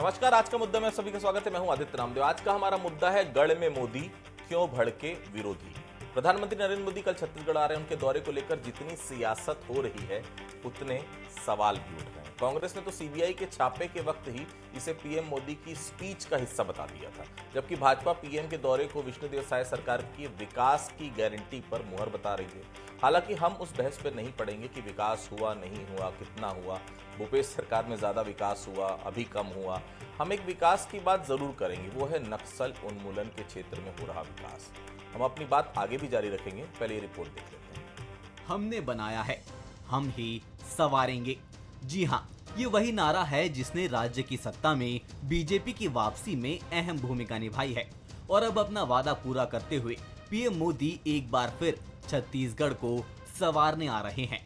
नमस्कार, आज का मुद्दा में सभी का स्वागत है। मैं हूं आदित्य रामदेव। आज का हमारा मुद्दा है गढ़ में मोदी, क्यों भड़के विरोधी। प्रधानमंत्री नरेंद्र मोदी कल छत्तीसगढ़ आ रहे हैं। उनके दौरे को लेकर जितनी सियासत हो रही है उतने सवाल भी उठ रहे हैं। कांग्रेस ने तो सीबीआई के छापे के वक्त ही इसे पीएम मोदी की स्पीच का हिस्सा बता दिया था, जबकि भाजपा पीएम के दौरे को विष्णुदेव साय सरकार की विकास की गारंटी पर मुहर बता रही है। हालांकि हम उस बहस पर नहीं पड़ेंगे कि विकास हुआ नहीं हुआ, कितना हुआ, भूपेश सरकार में ज्यादा विकास हुआ, अभी कम हुआ। हम एक विकास की बात जरूर करेंगे, वो है नक्सल उन्मूलन के क्षेत्र में हो रहा विकास। हम अपनी बात आगे भी जारी रखेंगे, पहले ये रिपोर्ट देख लेते हैं। हमने बनाया है, हम ही संवारेंगे। जी हाँ, ये वही नारा है जिसने राज्य की सत्ता में बीजेपी की वापसी में अहम भूमिका निभाई है। और अब अपना वादा पूरा करते हुए पीएम मोदी एक बार फिर छत्तीसगढ़ को संवारने आ रहे हैं।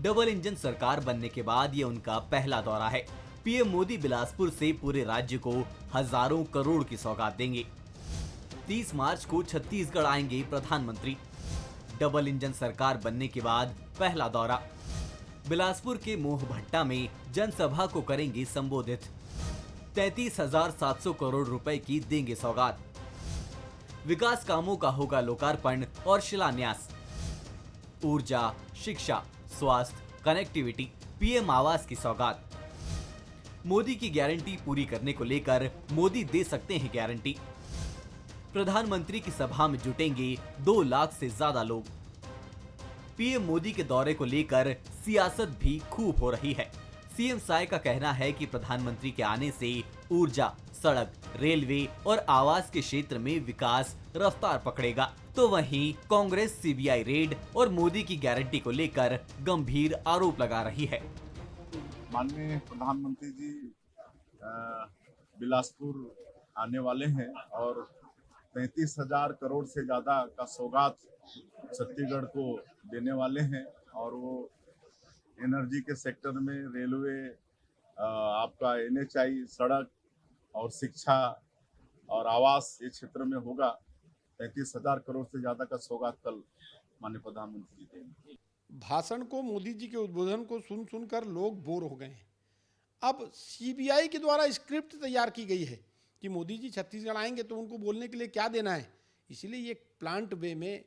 डबल इंजन सरकार बनने के बाद ये उनका पहला दौरा है। पीएम मोदी बिलासपुर से पूरे राज्य को हजारों करोड़ की सौगात देंगे। 30 मार्च को छत्तीसगढ़ आएंगे प्रधानमंत्री। डबल इंजन सरकार बनने के बाद पहला दौरा। बिलासपुर के मोहभट्टा में जनसभा को करेंगे संबोधित। 33,700 करोड़ रुपए की देंगे सौगात। विकास कामों का होगा लोकार्पण और शिलान्यास। ऊर्जा, शिक्षा, स्वास्थ्य, कनेक्टिविटी, पीएम आवास की सौगात। मोदी की गारंटी पूरी करने को लेकर मोदी दे सकते हैं गारंटी। प्रधानमंत्री की सभा में जुटेंगे 2 लाख से ज्यादा लोग। पीएम मोदी के दौरे को लेकर सियासत भी खूब हो रही है। सीएम साय का कहना है कि प्रधानमंत्री के आने से ऊर्जा, सड़क, रेलवे और आवास के क्षेत्र में विकास रफ्तार पकड़ेगा। तो वहीं कांग्रेस सीबीआई रेड और मोदी की गारंटी को लेकर गंभीर आरोप लगा रही है। माननीय प्रधानमंत्री जी बिलासपुर आने वाले हैं और 33,000 करोड़ से ज्यादा का सौगात छत्तीसगढ़ को देने वाले हैं। और वो एनर्जी के सेक्टर में, रेलवे, आपका NHI, सड़क और शिक्षा और आवास ये क्षेत्र में होगा। 33,000 करोड़ से ज्यादा का सौगात कल माननीय प्रधानमंत्री जी देंगे। भाषण को, मोदी जी के उद्बोधन को सुन सुनकर लोग बोर हो गए हैं। अब सीबीआई के द्वारा स्क्रिप्ट तैयार की गई है कि मोदी जी छत्तीसगढ़ आएंगे तो उनको बोलने के लिए क्या देना है। इसीलिए ये प्लांट वे में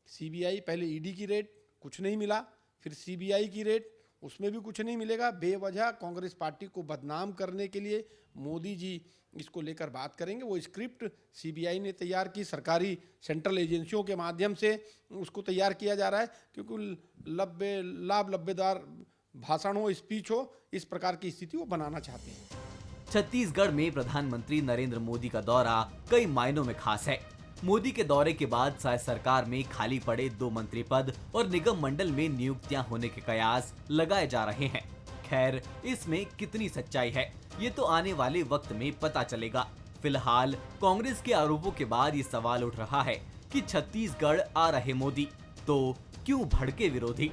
सीबीआई, पहले ईडी की रेड, कुछ नहीं मिला, फिर सीबीआई की रेड, उसमें भी कुछ नहीं मिलेगा। बेवजह कांग्रेस पार्टी को बदनाम करने के लिए मोदी जी इसको लेकर बात करेंगे। वो स्क्रिप्ट सीबीआई ने तैयार की, सरकारी सेंट्रल एजेंसियों के माध्यम से उसको तैयार किया जा रहा है, क्योंकि लब्बेदार भाषण हो, स्पीच हो, इस प्रकार की स्थिति वो बनाना चाहते हैं। छत्तीसगढ़ में प्रधानमंत्री नरेंद्र मोदी का दौरा कई मायनों में खास है। मोदी के दौरे के बाद साय सरकार में खाली पड़े 2 मंत्री पद और निगम मंडल में नियुक्तियां होने के कयास लगाए जा रहे हैं। खैर, इसमें कितनी सच्चाई है ये तो आने वाले वक्त में पता चलेगा। फिलहाल कांग्रेस के आरोपों के बाद ये सवाल उठ रहा है कि छत्तीसगढ़ आ रहे मोदी, तो क्यों भड़के विरोधी।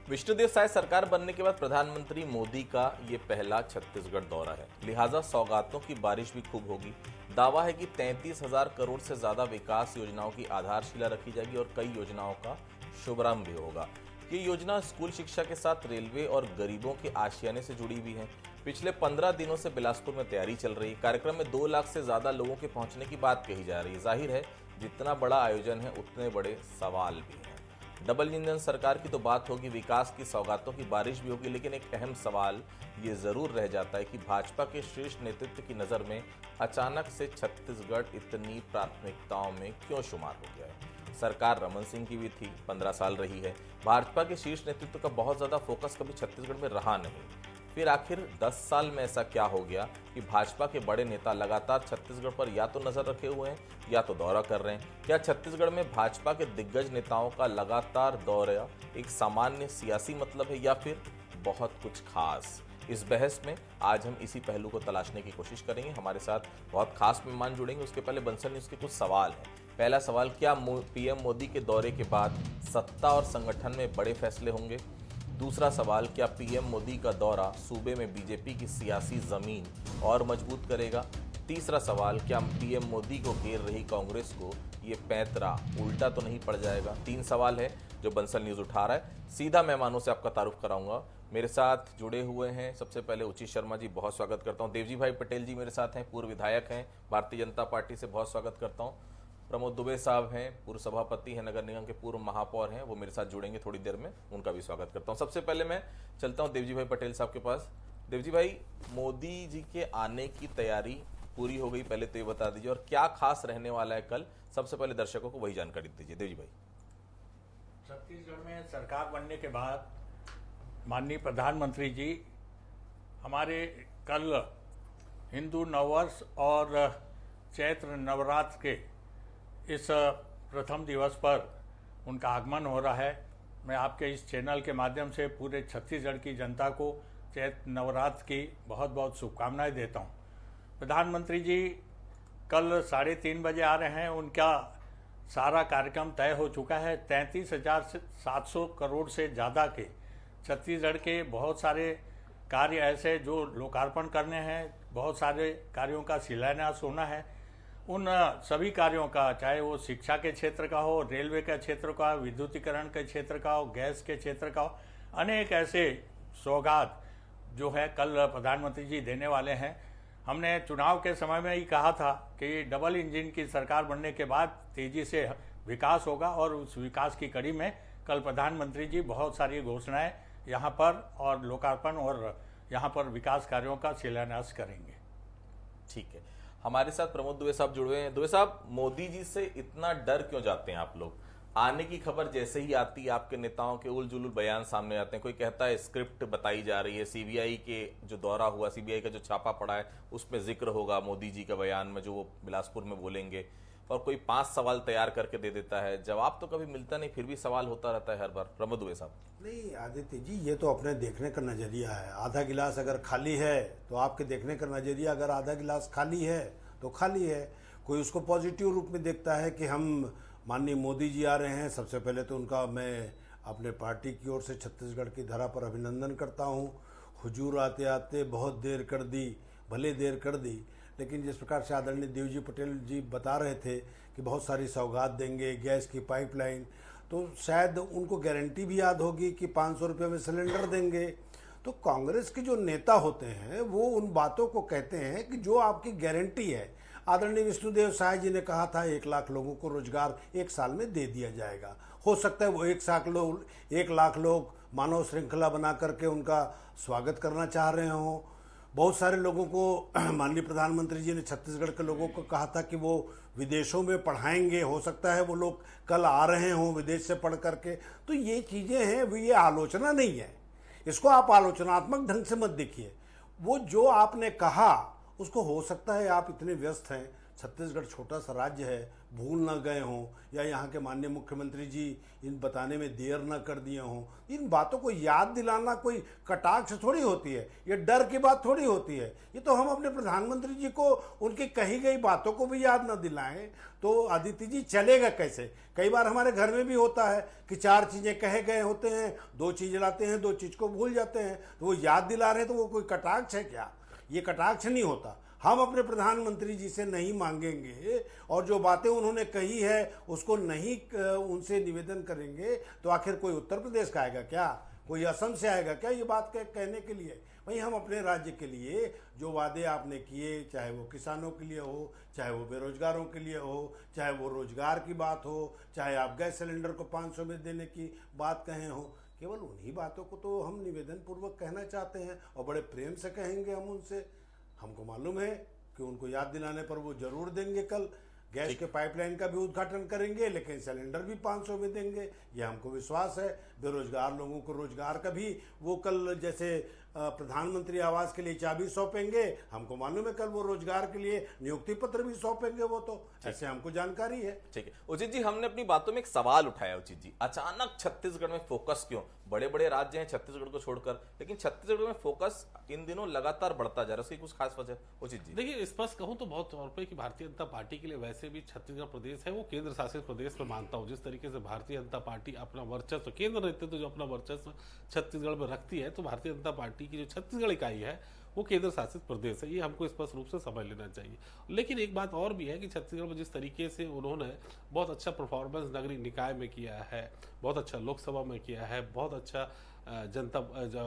विष्णुदेव साय सरकार बनने के बाद प्रधानमंत्री मोदी का ये पहला छत्तीसगढ़ दौरा है, लिहाजा सौगातों की बारिश भी खूब होगी। दावा है कि 33,000 करोड़ से ज्यादा विकास योजनाओं की आधारशिला रखी जाएगी और कई योजनाओं का शुभारंभ भी होगा। ये योजना स्कूल शिक्षा के साथ रेलवे और गरीबों के आशियाने से जुड़ी हुई है। पिछले 15 दिनों से बिलासपुर में तैयारी चल रही है। कार्यक्रम में 2 लाख से ज्यादा लोगों के पहुंचने की बात कही जा रही है। जाहिर है, जितना बड़ा आयोजन है उतने बड़े सवाल भी हैं। डबल इंजन सरकार की तो बात होगी, विकास की सौगातों की बारिश भी होगी, लेकिन एक अहम सवाल ये जरूर रह जाता है कि भाजपा के शीर्ष नेतृत्व की नजर में अचानक से छत्तीसगढ़ इतनी प्राथमिकताओं में क्यों शुमार हो गया है। सरकार रमन सिंह की भी थी, 15 साल रही है। भाजपा के शीर्ष नेतृत्व का बहुत ज्यादा फोकस कभी छत्तीसगढ़ में रहा नहीं। फिर आखिर 10 साल में ऐसा क्या हो गया कि भाजपा के बड़े नेता लगातार छत्तीसगढ़ पर या तो नजर रखे हुए हैं या तो दौरा कर रहे हैं। क्या छत्तीसगढ़ में भाजपा के दिग्गज नेताओं का लगातार दौरा एक सामान्य सियासी मतलब है या फिर बहुत कुछ खास? इस बहस में आज हम इसी पहलू को तलाशने की कोशिश करेंगे। हमारे साथ बहुत खास मेहमान जुड़ेंगे। उसके पहले बंसल न्यूज के कुछ सवाल हैं। पहला सवाल, क्या पीएम मोदी के दौरे के बाद सत्ता और संगठन में बड़े फैसले होंगे? दूसरा सवाल, क्या पीएम मोदी का दौरा सूबे में बीजेपी की सियासी जमीन और मजबूत करेगा? तीसरा सवाल, क्या पीएम मोदी को घेर रही कांग्रेस को ये पैंतरा उल्टा तो नहीं पड़ जाएगा? 3 सवाल है जो बंसल न्यूज उठा रहा है। सीधा मेहमानों से आपका तारुफ कराऊंगा। मेरे साथ जुड़े हुए हैं सबसे पहले उचित शर्मा जी, बहुत स्वागत करता हूं। देवजी भाई पटेल जी मेरे साथ हैं, पूर्व विधायक हैं भारतीय जनता पार्टी से, बहुत स्वागत करता हूं। प्रमोद दुबे साहब हैं, पूर्व सभापति हैं, नगर निगम के पूर्व महापौर हैं, वो मेरे साथ जुड़ेंगे थोड़ी देर में, उनका भी स्वागत करता हूं। सबसे पहले मैं चलता हूं देवजी भाई पटेल साहब के पास। देवजी भाई, मोदी जी के आने की तैयारी पूरी हो गई, पहले तो ये बता दीजिए, और क्या खास रहने वाला है कल, सबसे पहले दर्शकों को वही जानकारी दीजिए। देवजी भाई। छत्तीसगढ़ में सरकार बनने के बाद माननीय प्रधानमंत्री जी हमारे कल हिंदू नववर्ष और चैत्र नवरात्र के इस प्रथम दिवस पर उनका आगमन हो रहा है। मैं आपके इस चैनल के माध्यम से पूरे छत्तीसगढ़ की जनता को चैत्र नवरात्र की बहुत बहुत शुभकामनाएं देता हूं। प्रधानमंत्री जी कल 3:30 बजे आ रहे हैं। उनका सारा कार्यक्रम तय हो चुका है। 33,700 करोड़ से ज़्यादा के छत्तीसगढ़ के बहुत सारे कार्य ऐसे जो लोकार्पण करने हैं, बहुत सारे कार्यों का शिलान्यास होना है। उन सभी कार्यों का, चाहे वो शिक्षा के क्षेत्र का हो, रेलवे के क्षेत्र का, विद्युतीकरण के क्षेत्र का हो, गैस के क्षेत्र का हो, अनेक ऐसे सौगात जो है कल प्रधानमंत्री जी देने वाले हैं। हमने चुनाव के समय में ही कहा था कि डबल इंजन की सरकार बनने के बाद तेजी से विकास होगा, और उस विकास की कड़ी में कल प्रधानमंत्री जी बहुत सारी घोषणाएं यहाँ पर और लोकार्पण और यहाँ पर विकास कार्यों का शिलान्यास करेंगे। ठीक है, हमारे साथ प्रमोद दुबे साहब जुड़े हैं। दुबे साहब, मोदी जी से इतना डर क्यों जाते हैं आप लोग? आने की खबर जैसे ही आती है आपके नेताओं के उल जुलूल बयान सामने आते हैं। कोई कहता है स्क्रिप्ट बताई जा रही है, सीबीआई के जो दौरा हुआ, सीबीआई का जो छापा पड़ा है उसमें जिक्र होगा मोदी जी का बयान में, जो वो बिलासपुर में बोलेंगे, और कोई 5 सवाल तैयार करके दे देता है। जवाब तो कभी मिलता नहीं, फिर भी सवाल होता रहता है हर बार। प्रमोद दुबे साहब। नहीं आदित्य जी, ये तो अपने देखने का नज़रिया है। आधा गिलास अगर खाली है तो आपके देखने का नज़रिया, अगर आधा गिलास खाली है तो खाली है। कोई उसको पॉजिटिव रूप में देखता है कि हम माननीय मोदी जी आ रहे हैं। सबसे पहले तो उनका मैं अपने पार्टी की ओर से छत्तीसगढ़ की धरा पर अभिनंदन करता हूँ। हुजूर आते आते बहुत देर कर दी, भले देर कर दी, लेकिन जिस प्रकार से आदरणीय देवजी पटेल जी बता रहे थे कि बहुत सारी सौगात देंगे, गैस की पाइपलाइन, तो शायद उनको गारंटी भी याद होगी कि 500 रुपये में सिलेंडर देंगे। तो कांग्रेस के जो नेता होते हैं वो उन बातों को कहते हैं कि जो आपकी गारंटी है। आदरणीय विष्णुदेव साय जी ने कहा था 1 लाख लोगों को रोजगार 1 साल में दे दिया जाएगा। हो सकता है वो 1 लाख लोग मानव श्रृंखला बना करके उनका स्वागत करना चाह रहे हों। बहुत सारे लोगों को माननीय प्रधानमंत्री जी ने छत्तीसगढ़ के लोगों को कहा था कि वो विदेशों में पढ़ाएंगे। हो सकता है वो लोग कल आ रहे हों विदेश से पढ़ करके। तो ये चीज़ें हैं, वो ये आलोचना नहीं है, इसको आप आलोचनात्मक ढंग से मत देखिए। वो जो आपने कहा उसको, हो सकता है आप इतने व्यस्त हैं, छत्तीसगढ़ छोटा सा राज्य है, भूल ना गए हों, या यहाँ के माननीय मुख्यमंत्री जी इन बताने में देर ना कर दिए हों। इन बातों को याद दिलाना कोई कटाक्ष थोड़ी होती है, ये डर की बात थोड़ी होती है। ये तो हम अपने प्रधानमंत्री जी को उनकी कही गई बातों को भी याद ना दिलाएं तो आदित्य जी चलेगा कैसे? कई बार हमारे घर में भी होता है कि 4 चीज़ें कहे गए होते हैं, 2 चीज़ लाते हैं, 2 चीज़ को भूल जाते हैं, तो वो याद दिला रहे हैं, तो वो कोई कटाक्ष है क्या? ये कटाक्ष नहीं होता। हम अपने प्रधानमंत्री जी से नहीं मांगेंगे और जो बातें उन्होंने कही है उसको नहीं उनसे निवेदन करेंगे तो आखिर कोई उत्तर प्रदेश का आएगा क्या? कोई असम से आएगा क्या ये बात कहने के लिए? वहीं हम अपने राज्य के लिए जो वादे आपने किए, चाहे वो किसानों के लिए हो, चाहे वो बेरोजगारों के लिए हो, चाहे वो रोजगार की बात हो, चाहे आप गैस सिलेंडर को 500 में देने की बात कहें हो, केवल उन्हीं बातों को तो हम निवेदन पूर्वक कहना चाहते हैं और बड़े प्रेम से कहेंगे हम उनसे। हमको मालूम है कि उनको याद दिलाने पर वो जरूर देंगे। कल गैस के पाइपलाइन का भी उद्घाटन करेंगे, लेकिन सिलेंडर भी 500 में देंगे, ये हमको विश्वास है। बेरोजगार लोगों को रोजगार का भी वो कल जैसे प्रधानमंत्री आवास के लिए चाबी सौंपेंगे, हमको मालूम है कल वो रोजगार के लिए नियुक्ति पत्र भी सौंपेंगे। वो तो ऐसे हमको जानकारी है। ठीक है उचित जी, हमने अपनी बातों में एक सवाल उठाया। उचित जी, अचानक छत्तीसगढ़ में फोकस क्यों? बड़े बड़े राज्य हैं छत्तीसगढ़ को छोड़कर, लेकिन छत्तीसगढ़ में फोकस इन दिनों लगातार बढ़ता जा रहा है, उसकी कुछ खास वजह? उचित जी देखिए, स्पष्ट कहूं तो बहुत तौर पे कि भारतीय जनता पार्टी के लिए वैसे भी छत्तीसगढ़ प्रदेश है वो केंद्र शासित प्रदेश में मानता हूं। जिस तरीके से भारतीय जनता पार्टी अपना वर्चस्व, केंद्र नेतृत्व जो अपना वर्चस्व छत्तीसगढ़ में रखती है, तो भारतीय जनता पार्टी की जो छत्तीसगढ़ इकाई है वो केंद्र शासित प्रदेश है, ये हमको स्पष्ट रूप से समझ लेना चाहिए। लेकिन एक बात और भी है कि छत्तीसगढ़ में जिस तरीके से उन्होंने बहुत अच्छा परफॉर्मेंस नगरीय निकाय में किया है, बहुत अच्छा लोकसभा में किया है, बहुत अच्छा जनता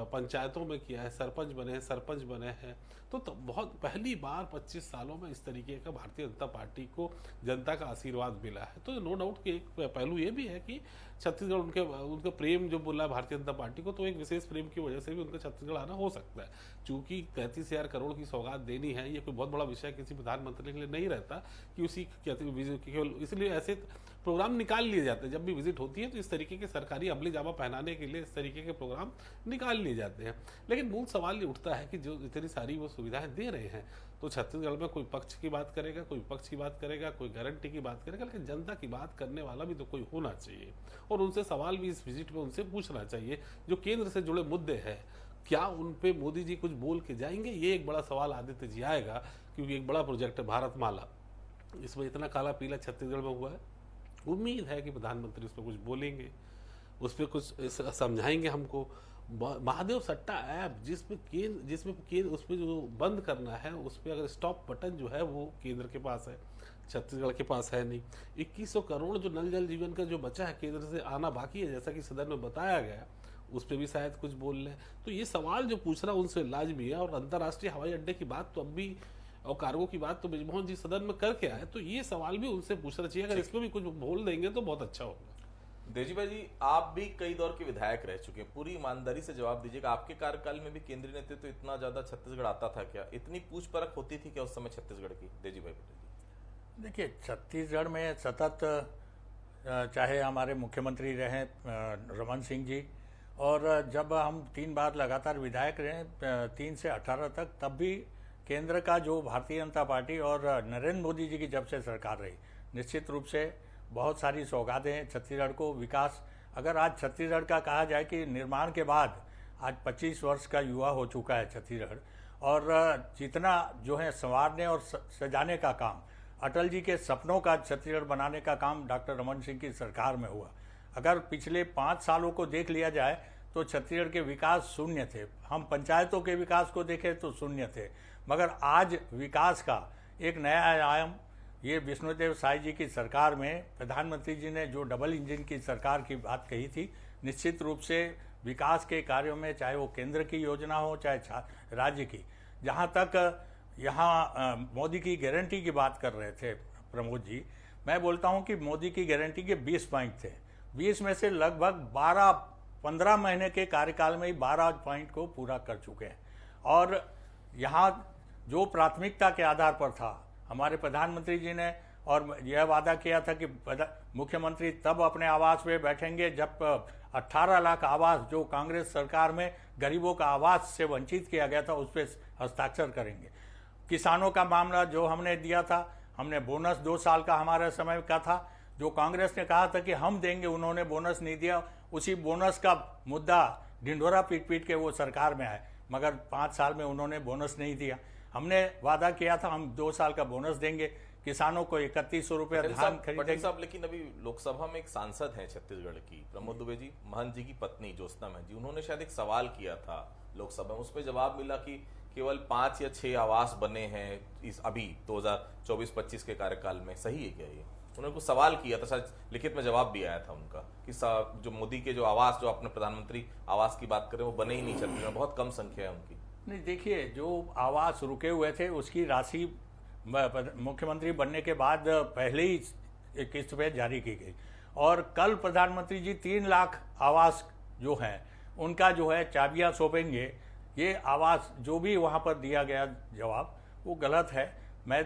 पंचायतों में किया है, सरपंच बने हैं, तो बहुत पहली बार 25 सालों में इस तरीके का भारतीय जनता पार्टी को जनता का आशीर्वाद मिला है। तो नो डाउट कि एक पहलू ये भी है कि छत्तीसगढ़ उनका प्रेम जो बोला है भारतीय जनता पार्टी को, तो एक विशेष प्रेम की वजह से भी उनका छत्तीसगढ़ आना हो सकता है। चूंकि 33,000 करोड़ की सौगात देनी है, ये कोई बहुत बड़ा विषय किसी प्रधानमंत्री के लिए नहीं रहता कि उसी केवल इसलिए ऐसे प्रोग्राम निकाल लिए जाते हैं। जब भी विजिट होती है तो इस तरीके के सरकारी अमली जामा पहनाने के लिए इस तरीके के प्रोग्राम निकाल लिए जाते हैं। लेकिन मूल सवाल ये उठता है कि जो इतनी सारी वो सुविधाएं दे रहे हैं, तो छत्तीसगढ़ में कोई पक्ष की बात करेगा, कोई विपक्ष की बात करेगा, कोई गारंटी की बात करेगा, लेकिन जनता की बात करने वाला भी तो कोई होना चाहिए। और उनसे सवाल भी इस विजिट में उनसे पूछना चाहिए, जो केंद्र से जुड़े मुद्दे हैं, क्या उन पे मोदी जी कुछ बोल के जाएंगे? ये एक बड़ा सवाल आदित्य जी आएगा, क्योंकि एक बड़ा प्रोजेक्ट है भारतमाला, इसमें इतना काला पीला छत्तीसगढ़ में हुआ है। उम्मीद है कि प्रधानमंत्री उस पर कुछ बोलेंगे, उस पर कुछ समझाएंगे हमको। महादेव सट्टा ऐप जिसमें उस पर जो बंद करना है, उस पर अगर स्टॉप बटन जो है वो केंद्र के पास है, छत्तीसगढ़ के पास है नहीं। 2100 करोड़ जो नल जल जीवन का जो बचा है केंद्र से आना बाकी है, जैसा कि सदन में बताया गया, उस पर भी शायद कुछ बोल लें। तो ये सवाल जो पूछ रहा उनसे लाजमी है। और अंतर्राष्ट्रीय हवाई अड्डे की बात तो अब भी, और कार्गो की बात तो ब्रिजमोहन जी सदन में करके आए, तो ये सवाल भी उनसे पूछना चाहिए। अगर इसमें भी कुछ बोल देंगे तो बहुत अच्छा होगा। देजी भाई जी, आप भी कई दौर के विधायक रह चुके हैं, पूरी ईमानदारी से जवाब दीजिएगा, आपके कार्यकाल में भी केंद्रीय नेतृत्व तो इतना ज्यादा छत्तीसगढ़ आता था क्या? इतनी पूछ परख होती थी क्या उस समय छत्तीसगढ़ की? देजी भाई बताइए। देखिए, छत्तीसगढ़ में सतत चाहे हमारे मुख्यमंत्री रहे रमन सिंह जी, और जब हम 3 बार लगातार विधायक रहे 3 से 18 तक, तब भी केंद्र का जो भारतीय जनता पार्टी और नरेंद्र मोदी जी की जब से सरकार रही, निश्चित रूप से बहुत सारी सौगातें छत्तीसगढ़ को विकास। अगर आज छत्तीसगढ़ का कहा जाए कि निर्माण के बाद आज 25 वर्ष का युवा हो चुका है छत्तीसगढ़, और जितना जो है संवारने और सजाने का काम, अटल जी के सपनों का छत्तीसगढ़ बनाने का काम डॉक्टर रमन सिंह की सरकार में हुआ। अगर पिछले 5 सालों को देख लिया जाए तो छत्तीसगढ़ के विकास शून्य थे। हम पंचायतों के विकास को देखें तो शून्य थे, मगर आज विकास का एक नया आयाम ये विष्णुदेव साय जी की सरकार में प्रधानमंत्री जी ने जो डबल इंजन की सरकार की बात कही थी, निश्चित रूप से विकास के कार्यों में, चाहे वो केंद्र की योजना हो चाहे राज्य की, जहाँ तक यहाँ मोदी की गारंटी की बात कर रहे थे प्रमोद जी, मैं बोलता हूँ कि मोदी की गारंटी के 20 पॉइंट थे। 20 में से लगभग 15 महीने के कार्यकाल में ही 12 पॉइंट को पूरा कर चुके हैं। और यहाँ जो प्राथमिकता के आधार पर था, हमारे प्रधानमंत्री जी ने और यह वादा किया था कि मुख्यमंत्री तब अपने आवास पे बैठेंगे जब 18 लाख आवास जो कांग्रेस सरकार में गरीबों का आवास से वंचित किया गया था, उस पर हस्ताक्षर करेंगे। किसानों का मामला जो हमने दिया था, हमने बोनस 2 साल का हमारे समय का था, जो कांग्रेस ने कहा था कि हम देंगे, उन्होंने बोनस नहीं दिया। उसी बोनस का मुद्दा ढिंढोरा पीट के वो सरकार में आए, मगर 5 साल में उन्होंने बोनस नहीं दिया। हमने वादा किया था हम 2 साल का बोनस देंगे, किसानों को 3100 रुपया धान खरीदेंगे। साहब, लेकिन अभी लोकसभा में एक सांसद हैं छत्तीसगढ़ की, प्रमोद दुबे जी, महंत जी की पत्नी ज्योत्सना महंत जी, उन्होंने शायद एक सवाल किया था लोकसभा में, उस पर जवाब मिला कि केवल 5 या 6 आवास बने हैं इस अभी 2024-25 के कार्यकाल में। सही है क्या ये? उन्होंने कुछ सवाल किया था, शायद लिखित में जवाब भी आया था उनका कि जो मोदी के जो आवास, जो अपने प्रधानमंत्री आवास की बात करें, वो बने ही नहीं छत्तीसगढ़, बहुत कम संख्या है उनकी। नहीं, देखिए, जो आवास रुके हुए थे उसकी राशि मुख्यमंत्री बनने के बाद पहले ही किस्त पे जारी की गई, और कल प्रधानमंत्री जी 3 लाख आवास जो हैं उनका जो है चाबियां सौंपेंगे। ये आवास जो भी वहाँ पर दिया गया जवाब वो गलत है। मैं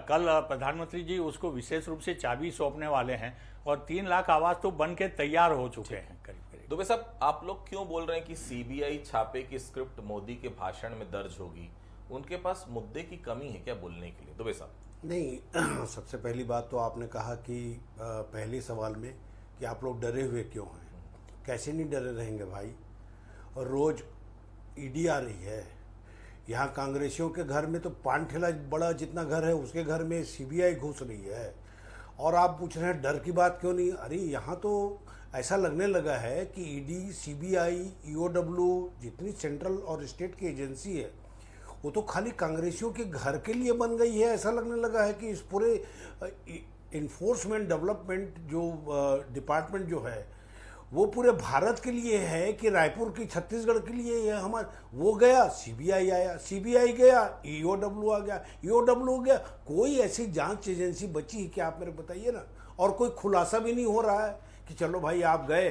कल प्रधानमंत्री जी उसको विशेष रूप से चाबी सौंपने वाले हैं, और 3 लाख आवास तो बन के तैयार हो चुके हैं करीब। दुबे साहब, आप लोग क्यों बोल रहे हैं कि सीबीआई छापे की स्क्रिप्ट मोदी के भाषण में दर्ज होगी? उनके पास मुद्दे की कमी है क्या बोलने के लिए? दुबे साहब। नहीं, सबसे पहली बात तो आपने कहा कि पहले सवाल में कि आप लोग डरे हुए क्यों हैं। कैसे नहीं डरे रहेंगे भाई? और रोज ईडी आ रही है, यहाँ कांग्रेसियों के घर में तो पान ठेला बड़ा जितना घर है उसके घर में सीबीआई घुस रही है, और आप पूछ रहे हैं डर की बात क्यों नहीं? अरे यहाँ तो ऐसा लगने लगा है कि ईडी, सीबीआई, ईओडब्ल्यू जितनी सेंट्रल और स्टेट की एजेंसी है वो तो खाली कांग्रेसियों के घर के लिए बन गई है। ऐसा लगने लगा है कि इस पूरे इन्फोर्समेंट डेवलपमेंट जो डिपार्टमेंट जो है वो पूरे भारत के लिए है कि रायपुर की छत्तीसगढ़ के लिए है हमारा। वो गया, सीबीआई आया, सीबीआई गया, ईओडब्ल्यू आ गया, ईओडब्ल्यू हो गया। कोई ऐसी जांच एजेंसी बची है क्या, आप मेरे को बताइए ना। और कोई खुलासा भी नहीं हो रहा है कि चलो भाई आप गए।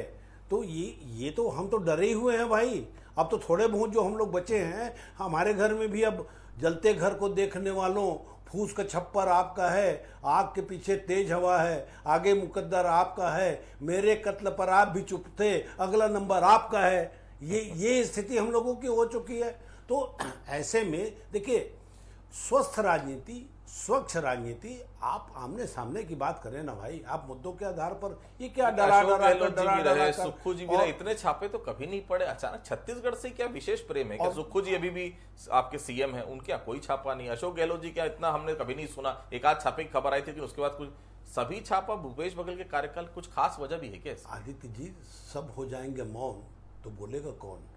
तो ये तो हम तो डरे ही हुए हैं भाई। अब तो थोड़े बहुत जो हम लोग बचे हैं, हमारे घर में भी अब जलते घर को देखने वालों, फूस का छप्पर आपका है, आग के पीछे तेज हवा है, आगे मुकद्दर आपका है, मेरे कत्ल पर आप भी चुप थे, अगला नंबर आपका है। ये स्थिति हम लोगों की हो चुकी है। तो ऐसे में देखिए, स्वस्थ राजनीति, स्वच्छ राजनीति, आप आमने सामने की बात करें ना भाई। आप मुद्दों के आधार पर ये क्या डरा रहे, सुक्खू जी भी रहे, इतने छापे तो कभी नहीं पड़े। अचानक छत्तीसगढ़ से क्या विशेष प्रेम है? क्या सुक्खू जी अभी भी आपके सीएम हैं, उनके यहाँ कोई छापा नहीं? अशोक गहलोत जी क्या इतना हमने कभी नहीं सुना? एक आध छापे की खबर आई थी कि उसके बाद कुछ सभी छापा। भूपेश बघेल के कार्यकाल कुछ खास वजह भी है क्या? आदित्य जी, सब हो जाएंगे मौन तो बोलेगा कौन?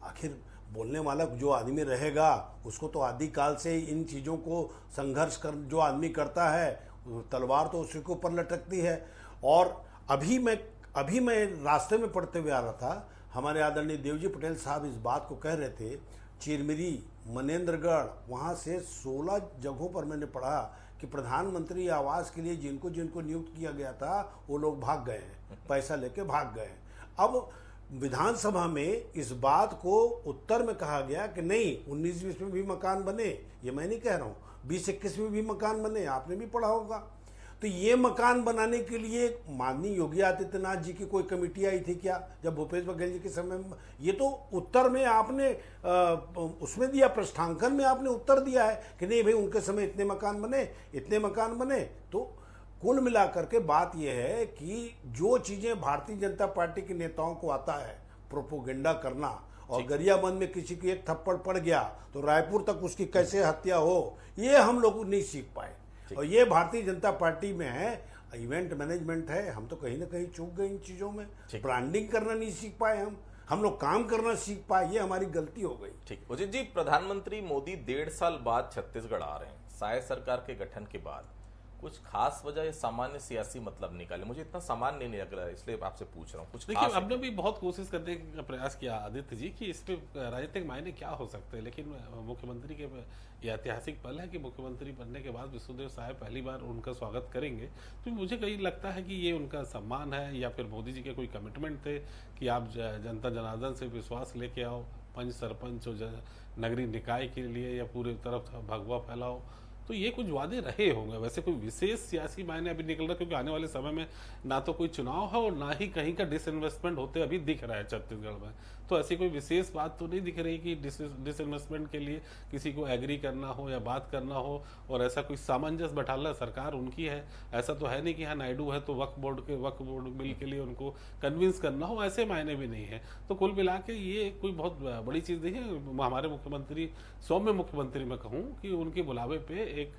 आखिर बोलने वाला जो आदमी रहेगा, उसको तो आदिकाल से इन चीज़ों को संघर्ष कर जो आदमी करता है, तलवार तो उसी के ऊपर लटकती है। और अभी मैं रास्ते में पढ़ते हुए आ रहा था, हमारे आदरणीय देवजी पटेल साहब इस बात को कह रहे थे, चिरमिरी, मनेंद्रगढ़, वहाँ से 16 जगहों पर मैंने पढ़ा कि प्रधानमंत्री आवास के लिए जिनको जिनको नियुक्त किया गया था वो लोग भाग गए हैं, पैसा लेके भाग गए हैं। अब विधानसभा में इस बात को उत्तर में कहा गया कि नहीं, 19-20 में भी मकान बने, ये मैं नहीं कह रहा हूँ, 20-21 में भी मकान बने, आपने भी पढ़ा होगा। तो ये मकान बनाने के लिए माननीय योगी आदित्यनाथ जी की कोई कमेटी आई थी क्या, जब भूपेश बघेल जी के समय में? ये तो उत्तर में आपने उसमें दिया, पृष्ठांकन में आपने उत्तर दिया है कि नहीं भाई उनके समय इतने मकान बने, इतने मकान बने। तो कुल मिलाकर के बात यह है कि जो चीजें भारतीय जनता पार्टी के नेताओं को आता है, प्रोपोगेंडा करना, और गरियाबंद में किसी की एक थप्पड़ पड़ गया तो रायपुर तक उसकी कैसे हत्या हो, ये हम लोग नहीं सीख पाए। और ये भारतीय जनता पार्टी में है, इवेंट मैनेजमेंट है, हम तो कहीं ना कहीं चूक गए इन चीजों में। ब्रांडिंग करना नहीं सीख पाए, हम लोग काम करना सीख पाए, ये हमारी गलती हो गई। ठीक, उचित जी, प्रधानमंत्री मोदी 1.5 साल बाद छत्तीसगढ़ आ रहे हैं, साय सरकार के गठन के बाद। कुछ खास वजह या सामान्य सियासी मतलब निकाले? मुझे इतना सामान्य नहीं लग रहा है, इसलिए आपसे पूछ रहा हूँ। कुछ देखिए, हमने भी बहुत कोशिश करने का प्रयास किया आदित्य जी कि इस पे राजनीतिक मायने क्या हो सकते हैं, लेकिन मुख्यमंत्री के ये ऐतिहासिक पल है कि मुख्यमंत्री बनने के बाद विष्णुदेव साय पहली बार उनका स्वागत करेंगे। तो मुझे कहीं लगता है कि ये उनका सम्मान है, या फिर मोदी जी के कोई कमिटमेंट थे कि आप जनता जनार्दन से विश्वास लेके आओ, पंच सरपंच और नगरीय निकाय के लिए, या पूरे तरफ भगवा फैलाओ। तो ये कुछ वादे रहे होंगे। वैसे कोई विशेष सियासी मायने अभी निकल रहा, क्योंकि आने वाले समय में ना तो कोई चुनाव है और ना ही कहीं का डिसइन्वेस्टमेंट होते अभी दिख रहा है छत्तीसगढ़ में। तो ऐसी कोई विशेष बात तो नहीं दिख रही कि डिसइन्वेस्टमेंट के लिए किसी को एग्री करना हो या बात करना हो, और ऐसा कोई सामंजस्य बैठाला सरकार उनकी है। ऐसा तो है नहीं कि हाँ नायडू है तो वक्फ बोर्ड बिल के लिए उनको कन्विंस करना हो, ऐसे मायने भी नहीं है। तो कुल मिला के ये कोई बहुत बड़ी चीज़ नहीं है। हमारे मुख्यमंत्री, सौम्य मुख्यमंत्री मैं कहूँ कि उनके बुलावे पे एक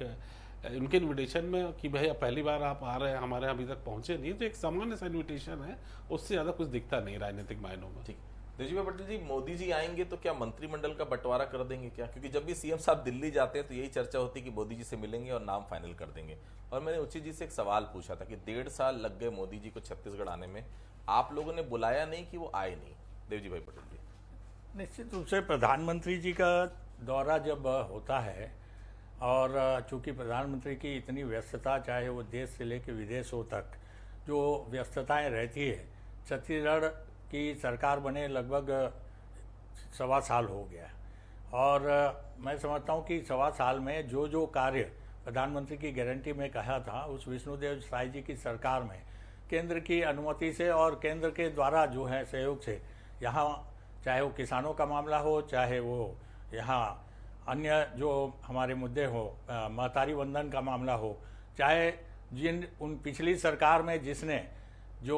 उनके इन्विटेशन में कि भैया पहली बार आप आ रहे हैं, हमारे यहाँ अभी तक पहुंचे नहीं, तो एक सामान्य सा इन्विटेशन है, उससे ज़्यादा कुछ दिखता नहीं राजनीतिक मायनों में। ठीक, देवजी भाई पटेल जी, मोदी जी आएंगे तो क्या मंत्रिमंडल का बंटवारा कर देंगे क्या? क्योंकि जब भी सीएम साहब दिल्ली जाते हैं तो यही चर्चा होती है कि मोदी जी से मिलेंगे और नाम फाइनल कर देंगे। और मैंने उचित जी से एक सवाल पूछा था कि 1.5 साल लग गए मोदी जी को छत्तीसगढ़ आने में, आप लोगों ने बुलाया नहीं कि वो आए नहीं? देवजी भाई पटेल जी। निश्चित रूप से प्रधानमंत्री जी का दौरा जब होता है, और चूंकि प्रधानमंत्री की इतनी व्यस्तता, चाहे वो देश से लेकर विदेशों तक जो व्यस्तताएं रहती है, छत्तीसगढ़ की सरकार बने लगभग 1.25 साल हो गया। और मैं समझता हूँ कि 1.25 साल में जो कार्य प्रधानमंत्री की गारंटी में कहा था, उस विष्णुदेव साय जी की सरकार में केंद्र की अनुमति से और केंद्र के द्वारा जो है सहयोग से, यहाँ चाहे वो किसानों का मामला हो, चाहे वो यहाँ अन्य जो हमारे मुद्दे हो, महतारी वंदन का मामला हो, चाहे उन पिछली सरकार में जिसने जो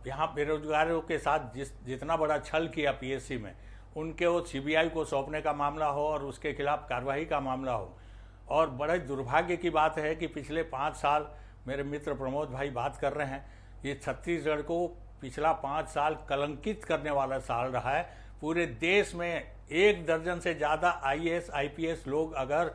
यहाँ बेरोजगारों के साथ जितना बड़ा छल किया पीएससी में, उनके वो सीबीआई को सौंपने का मामला हो और उसके खिलाफ कार्रवाई का मामला हो। और बड़े दुर्भाग्य की बात है कि पिछले 5 साल, मेरे मित्र प्रमोद भाई बात कर रहे हैं, ये छत्तीसगढ़ को पिछला 5 साल कलंकित करने वाला साल रहा है। पूरे देश में 1 दर्जन से ज़्यादा आईएएस आईपीएस लोग अगर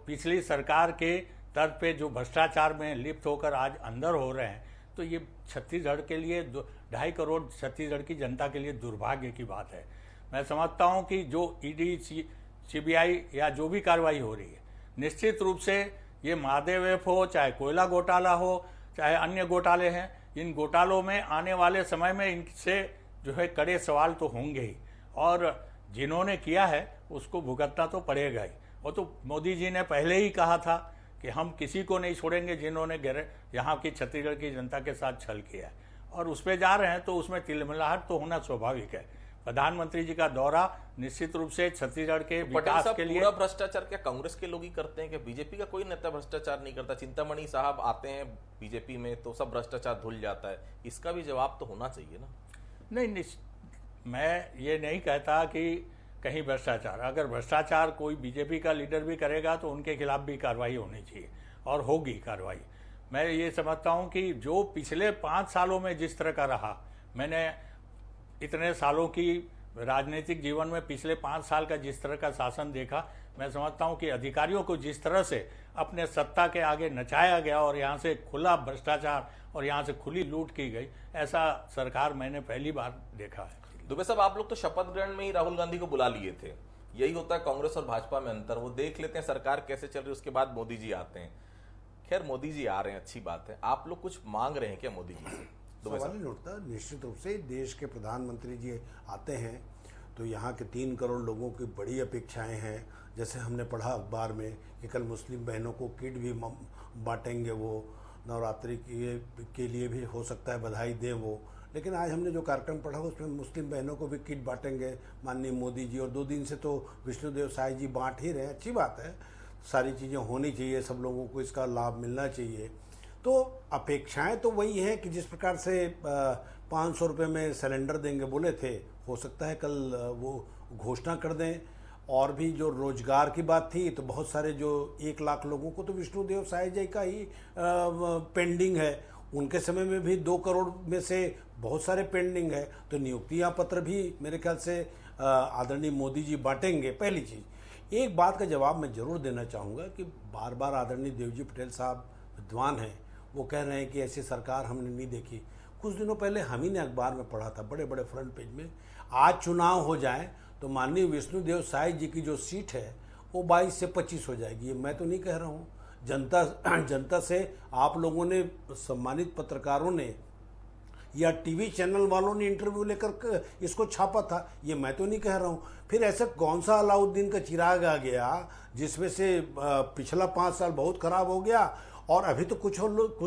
पिछली सरकार के तर्ज पे जो भ्रष्टाचार में लिप्त होकर आज अंदर हो रहे हैं, तो ये छत्तीसगढ़ के लिए 2.5 करोड़ छत्तीसगढ़ की जनता के लिए दुर्भाग्य की बात है। मैं समझता हूँ कि जो ईडी, सीबीआई या जो भी कार्रवाई हो रही है, निश्चित रूप से ये महादेव हो, चाहे कोयला घोटाला हो, चाहे अन्य घोटाले हैं, इन घोटालों में आने वाले समय में इनसे जो है कड़े सवाल तो होंगे ही, और जिन्होंने किया है उसको भुगतना तो पड़ेगा ही। वो तो मोदी जी ने पहले ही कहा था कि हम किसी को नहीं छोड़ेंगे जिन्होंने यहाँ की छत्तीसगढ़ की जनता के साथ छल किया है, और उस पर जा रहे हैं तो उसमें तिलमिलाहट तो होना स्वाभाविक है। प्रधानमंत्री जी का दौरा निश्चित रूप से छत्तीसगढ़ के पटेल विकास साहब, के लिए। पूरा भ्रष्टाचार क्या कांग्रेस के लोग ही करते हैं? कि बीजेपी का कोई नेता भ्रष्टाचार नहीं करता? चिंतामणि साहब आते हैं बीजेपी में तो सब भ्रष्टाचार धुल जाता है, इसका भी जवाब तो होना चाहिए ना? नहीं, मैं ये नहीं कहता कि कहीं भ्रष्टाचार, अगर भ्रष्टाचार कोई बीजेपी का लीडर भी करेगा तो उनके खिलाफ भी कार्रवाई होनी चाहिए, और होगी कार्रवाई। मैं ये समझता हूँ कि जो पिछले 5 सालों में जिस तरह का रहा, मैंने इतने सालों की राजनीतिक जीवन में पिछले 5 साल का जिस तरह का शासन देखा, मैं समझता हूँ कि अधिकारियों को जिस तरह से अपने सत्ता के आगे नचाया गया और यहाँ से खुला भ्रष्टाचार और यहाँ से खुली लूट की गई, ऐसा सरकार मैंने पहली बार देखा है। दुबे साहब, आप लोग तो शपथ ग्रहण में ही राहुल गांधी को बुला लिए थे। यही होता है कांग्रेस और भाजपा में अंतर, वो देख लेते हैं सरकार कैसे चल रही है, उसके बाद मोदी जी आते हैं। खैर, मोदी जी आ रहे हैं, अच्छी बात है। आप लोग कुछ मांग रहे हैं क्या मोदी जी से? सवाल ही नहीं उठता। निश्चित रूप से देश के प्रधानमंत्री जी आते हैं तो यहाँ के 3 करोड़ लोगों की बड़ी अपेक्षाएं हैं। जैसे हमने पढ़ा अखबार में कि कल मुस्लिम बहनों को किट भी बांटेंगे, वो नवरात्रि के लिए भी हो सकता है बधाई दें वो। लेकिन आज हमने जो कार्यक्रम पढ़ा उसमें मुस्लिम बहनों को भी किट बांटेंगे माननीय मोदी जी, और 2 दिन से तो विष्णुदेव साय जी बांट ही रहे हैं। अच्छी बात है, सारी चीज़ें होनी चाहिए, सब लोगों को इसका लाभ मिलना चाहिए। तो अपेक्षाएं तो वही हैं कि जिस प्रकार से 500 रुपये में सिलेंडर देंगे बोले थे, हो सकता है कल वो घोषणा कर दें। और भी जो रोजगार की बात थी, तो बहुत सारे जो 1 लाख लोगों को तो विष्णुदेव साय जी का ही पेंडिंग है। उनके समय में भी 2 करोड़ में से बहुत सारे पेंडिंग है, तो नियुक्तियां पत्र भी मेरे ख्याल से आदरणीय मोदी जी बांटेंगे। पहली चीज़, एक बात का जवाब मैं जरूर देना चाहूँगा कि बार बार आदरणीय देवजी पटेल साहब विद्वान हैं, वो कह रहे हैं कि ऐसी सरकार हमने नहीं देखी। कुछ दिनों पहले हम ही ने अखबार में पढ़ा था बड़े बड़े फ्रंट पेज में, आज चुनाव हो जाए तो माननीय विष्णुदेव साय जी की जो सीट है वो 22 से 25 हो जाएगी। ये मैं तो नहीं कह रहा हूँ, जनता से आप लोगों ने, सम्मानित पत्रकारों ने या टीवी चैनल वालों ने इंटरव्यू लेकर इसको छापा था, ये मैं तो नहीं कह रहा हूँ। फिर ऐसा कौन सा अलाउद्दीन का चिराग आ गया जिसमें से पिछला 5 साल बहुत खराब हो गया, और अभी तो कुछ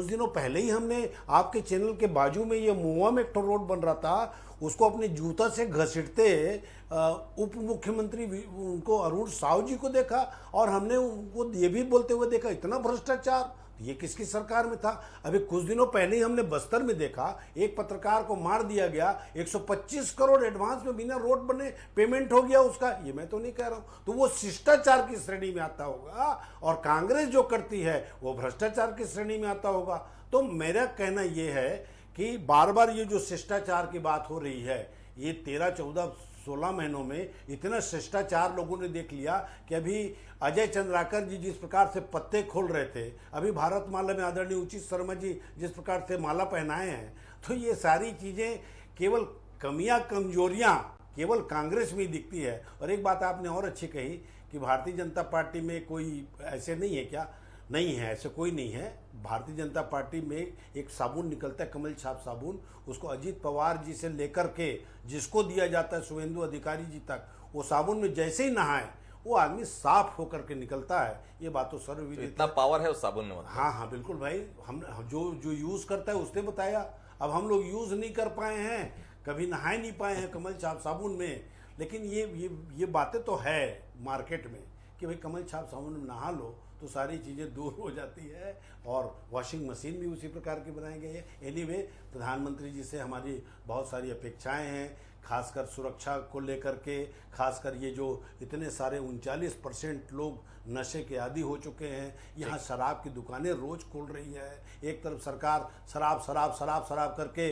दिनों पहले ही हमने आपके चैनल के बाजू में ये मुआ में एक रोड बन रहा था, उसको अपने जूता से घसीटते उप मुख्यमंत्री उनको अरुण साहू जी को देखा, और हमने उनको ये भी बोलते हुए देखा इतना भ्रष्टाचार। ये किसकी सरकार में था? अभी कुछ दिनों पहले ही हमने बस्तर में देखा, एक पत्रकार को मार दिया गया, 125 करोड़ एडवांस में बिना रोड बने पेमेंट हो गया उसका। ये मैं तो नहीं कह रहा हूं, तो वो शिष्टाचार की श्रेणी में आता होगा, और कांग्रेस जो करती है वो भ्रष्टाचार की श्रेणी में आता होगा। तो मेरा कहना यह है कि बार बार ये जो शिष्टाचार की बात हो रही है, ये 13, 14, 16 महीनों में इतना शिष्टाचार लोगों ने देख लिया कि अभी अजय चंद्राकर जी जिस प्रकार से पत्ते खोल रहे थे, अभी भारत माला में आदरणीय उचित शर्मा जी जिस प्रकार से माला पहनाए हैं, तो ये सारी चीज़ें केवल कमियां कमजोरियां केवल कांग्रेस में ही दिखती है। और एक बात आपने और अच्छी कही कि भारतीय जनता पार्टी में कोई ऐसे नहीं है क्या? नहीं है, ऐसे कोई नहीं है। भारतीय जनता पार्टी में एक साबुन निकलता है, कमल छाप साबुन, उसको अजीत पवार जी से लेकर के जिसको दिया जाता है शुभेंदु अधिकारी जी तक, वो साबुन में जैसे ही नहाए वो आदमी साफ होकर के निकलता है। ये बात तो सर्वविदित है। इतना पावर है उस साबुन में? हाँ हाँ बिल्कुल भाई, हम जो यूज करता है उसने बताया। अब हम लोग यूज नहीं कर पाए हैं, कभी नहाए नहीं पाए हैं कमल छाप साबुन में, लेकिन ये बातें तो है मार्केट में कि भाई कमल छाप साबुन में नहा लो तो सारी चीज़ें दूर हो जाती है, और वॉशिंग मशीन भी उसी प्रकार की बनाई गई है। एनीवे, प्रधानमंत्री जी से हमारी बहुत सारी अपेक्षाएं हैं खासकर सुरक्षा को लेकर के, खासकर ये जो इतने सारे 39% लोग नशे के आदी हो चुके हैं। यहाँ शराब की दुकानें रोज खोल रही है। एक तरफ सरकार शराब शराब शराब शराब करके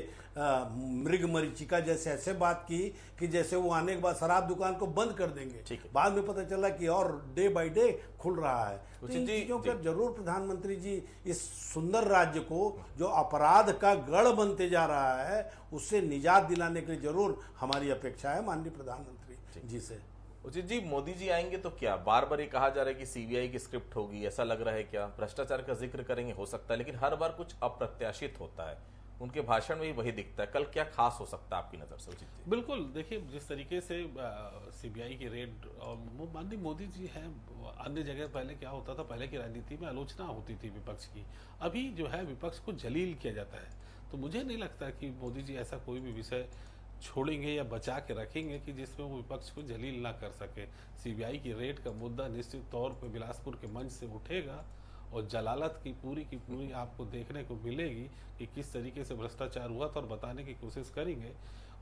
मृग मरीचिका जैसे ऐसे बात की कि जैसे वो आने के बाद शराब दुकान को बंद कर देंगे। बाद में पता चला कि और डे बाय डे खुल रहा है। तो इन चीजों पर जरूर प्रधानमंत्री जी इस सुंदर राज्य को जो अपराध का गढ़ बनते जा रहा है उससे निजात दिलाने के लिए जरूर हमारी अपेक्षा है माननीय प्रधानमंत्री जी से। उचित जी, मोदी जी आएंगे तो क्या बार बार ये कहा जा रहा है कि सीबीआई की स्क्रिप्ट होगी, ऐसा लग रहा है क्या? भ्रष्टाचार का जिक्र करेंगे, हो सकता है, लेकिन हर बार कुछ अप्रत्याशित होता है। उनके भाषण में भी वही दिखता है। कल क्या खास हो सकता है आपकी नजर से उचित जी? बिल्कुल, देखिए जिस तरीके से सीबीआई की रेड और माननीय मोदी जी हैं, अन्य जगह पहले क्या होता था, पहले की राजनीति में आलोचना होती थी विपक्ष की, अभी जो है विपक्ष को जलील किया जाता है। तो मुझे नहीं लगता कि मोदी जी ऐसा कोई भी विषय छोड़ेंगे या बचा के रखेंगे कि जिसमें वो विपक्ष को जलील ना कर सके। सीबीआई की रेड का मुद्दा निश्चित तौर पे बिलासपुर के मंच से उठेगा और जलालत की पूरी आपको देखने को मिलेगी कि किस तरीके से भ्रष्टाचार हुआ था और बताने की कोशिश करेंगे।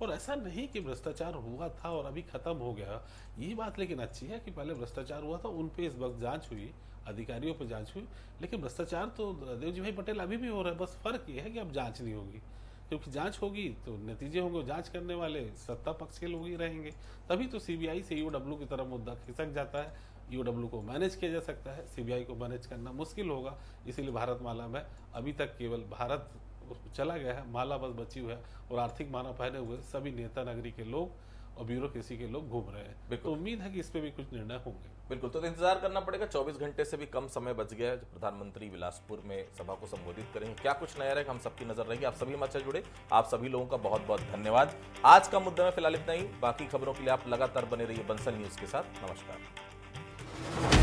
और ऐसा नहीं कि भ्रष्टाचार हुआ था और अभी खत्म हो गया, ये बात लेकिन अच्छी है कि पहले भ्रष्टाचार हुआ था, उन पे इस वक्त जांच हुई, अधिकारियों पर जांच हुई, लेकिन भ्रष्टाचार तो देवजी भाई पटेल अभी भी हो रहा है। बस फर्क ये है कि अब जांच नहीं होगी, क्योंकि जांच होगी तो नतीजे होंगे, जांच करने वाले सत्ता पक्ष के लोग ही रहेंगे। तभी तो सीबीआई से ईओडब्ल्यू की तरफ मुद्दा खिसक जाता है। ईओडब्ल्यू को मैनेज किया जा सकता है, सीबीआई को मैनेज करना मुश्किल होगा। इसीलिए भारतमाला में अभी तक केवल भारत चला गया है, माला बस बची हुई है और आर्थिक माला पहने हुए सभी नेता नगरी के लोग और ब्यूरोक्रेसी के लोग घूम रहे हैं। तो उम्मीद है कि इस पे भी कुछ निर्णय होंगे। बिल्कुल, तो इंतजार करना पड़ेगा। 24 घंटे से भी कम समय बच गया है। प्रधानमंत्री बिलासपुर में सभा को संबोधित करेंगे। क्या कुछ नया रहेगा, हम सबकी नजर रहेगी। आप सभी हमारे साथ जुड़े, आप सभी लोगों का बहुत बहुत धन्यवाद। आज का मुद्दा में फिलहाल इतना ही। बाकी खबरों के लिए आप लगातार बने रहिए बंसल न्यूज के साथ। नमस्कार।